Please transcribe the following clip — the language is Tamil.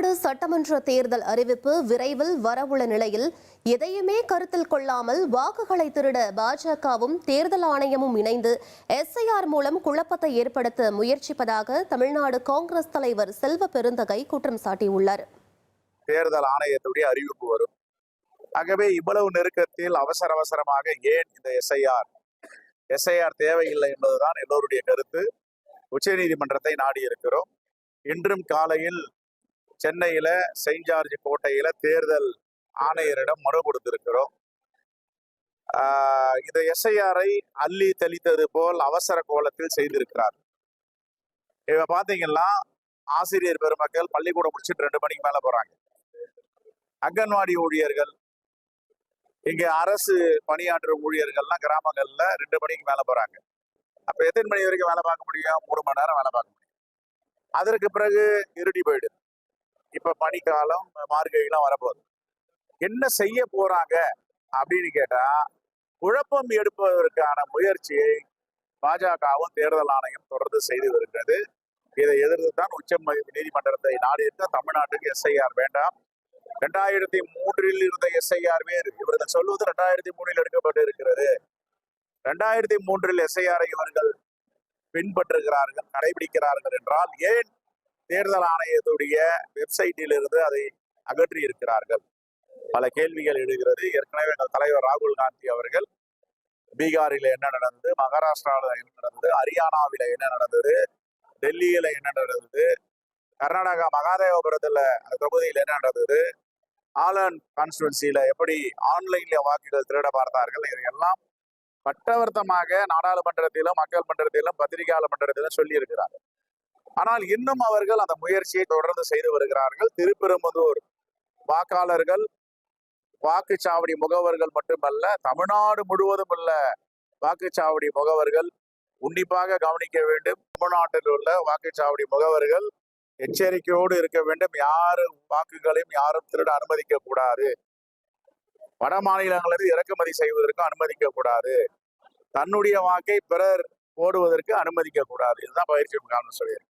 தமிழ்நாடு சட்டமன்ற தேர்தல் அறிவிப்பு விரைவில் வரவுள்ள நிலையில் எதையுமே கருத்தில் கொள்ளாமல் வாக்குகளை திருட பாஜகவும் தேர்தல் ஆணையமும் இணைந்து எஸ்ஐஆர் மூலம் குழப்பத்தை ஏற்படுத்த முயற்சிப்பதாக தமிழ்நாடு காங்கிரஸ் தலைவர் செல்வ பெருந்தகை குற்றம் சாட்டியுள்ளார். தேர்தல் ஆணையத்துடைய அறிவிப்பு வரும். ஆகவே இவ்வளவு நெருக்கத்தில் அவசரமாக ஏன் இந்த எஸ்ஐஆர் தேவையில்லை என்பதுதான் எல்லோருடைய கருத்து. உச்சநீதிமன்றத்தை நாடி இருக்கிறோம். இன்றும் காலையில் சென்னையில செயின்ட் ஜார்ஜ் கோட்டையில தேர்தல் ஆணையரிடம் மனு கொடுத்திருக்கிறோம். இந்த எஸ்ஐஆரை அள்ளி தெளித்தது போல் அவசர கோலத்தில் செய்திருக்கிறார். இப்ப பாத்தீங்கன்னா ஆசிரியர் பெருமக்கள் பள்ளிக்கூடம் முடிச்சுட்டு 2 மணிக்கு மேல போறாங்க. அங்கன்வாடி ஊழியர்கள், இங்க அரசு பணியாற்றும் ஊழியர்கள்லாம் கிராமங்கள்ல 2 மணிக்கு மேல போறாங்க. அப்ப எத்தனை மணி வரைக்கும் வேலை பார்க்க முடியும்? 3 மணி நேரம் வேலை பார்க்க முடியும். அதற்கு பிறகு இருட்டி போயிடுது. இப்ப பனிக்காலம், மார்கழிலாம் வரப்போகுது. என்ன செய்ய போறாங்க அப்படின்னு கேட்டா, குழப்பம் எடுப்பதற்கான முயற்சியை பாஜகவும் தேர்தல் ஆணையம் தொடர்ந்து செய்து வருகிறது. இதை எதிர்த்துதான் உச்ச நீதிமன்றத்தை நாடி இருக்க தமிழ்நாட்டுக்கு எஸ்ஐஆர் வேண்டாம். 2003 இருந்த எஸ்ஐஆர் வேறு. இவர்கள் சொல்வது 2003 எடுக்கப்பட்டு இருக்கிறது. 2003 எஸ்ஐஆரை இவர்கள் பின்பற்றுகிறார்கள், கடைபிடிக்கிறார்கள் என்றால் ஏன் தேர்தல் ஆணையத்துடைய வெப்சைட்டில் இருந்து அதை அகற்றி இருக்கிறார்கள்? பல கேள்விகள் எழுகிறது. ஏற்கனவே எங்கள் தலைவர் ராகுல் காந்தி அவர்கள் பீகாரில என்ன நடந்தது, மகாராஷ்டிராவில் என்ன நடந்தது, ஹரியானாவில என்ன நடந்தது, டெல்லியில என்ன நடந்தது, கர்நாடகா மகாதேவபுரத்துல தொகுதியில் என்ன நடந்தது, ஆலண்ட் கான்ஸ்டுவன்சியில எப்படி ஆன்லைன்ல வாக்குகள் திருட பார்த்தார்கள், இதையெல்லாம் பட்டவர்த்தமாக நாடாளுமன்றத்திலும் மக்கள் மன்றத்திலும் பத்திரிகையாளர் மன்றத்திலும் சொல்லி இருக்கிறார். ஆனால் இன்னும் அவர்கள் அந்த முயற்சியை தொடர்ந்து செய்து வருகிறார்கள். திருப்பெரும்புதூர் வாக்காளர்கள், வாக்குச்சாவடி முகவர்கள் மட்டுமல்ல, தமிழ்நாடு முழுவதும் உள்ள வாக்குச்சாவடி முகவர்கள் உன்னிப்பாக கவனிக்க வேண்டும். தமிழ்நாட்டில் உள்ள வாக்குச்சாவடி முகவர்கள் எச்சரிக்கையோடு இருக்க வேண்டும். யாரும் வாக்குகளையும் யாரும் திருட அனுமதிக்க கூடாது. வட மாநிலங்களிலிருந்து இறக்குமதி செய்வதற்கு அனுமதிக்க கூடாது. தன்னுடைய வாக்கை பிறர் போடுவதற்கு அனுமதிக்க கூடாது. இதுதான் பயிற்சி முகாம்னு சொல்லியிருக்கு.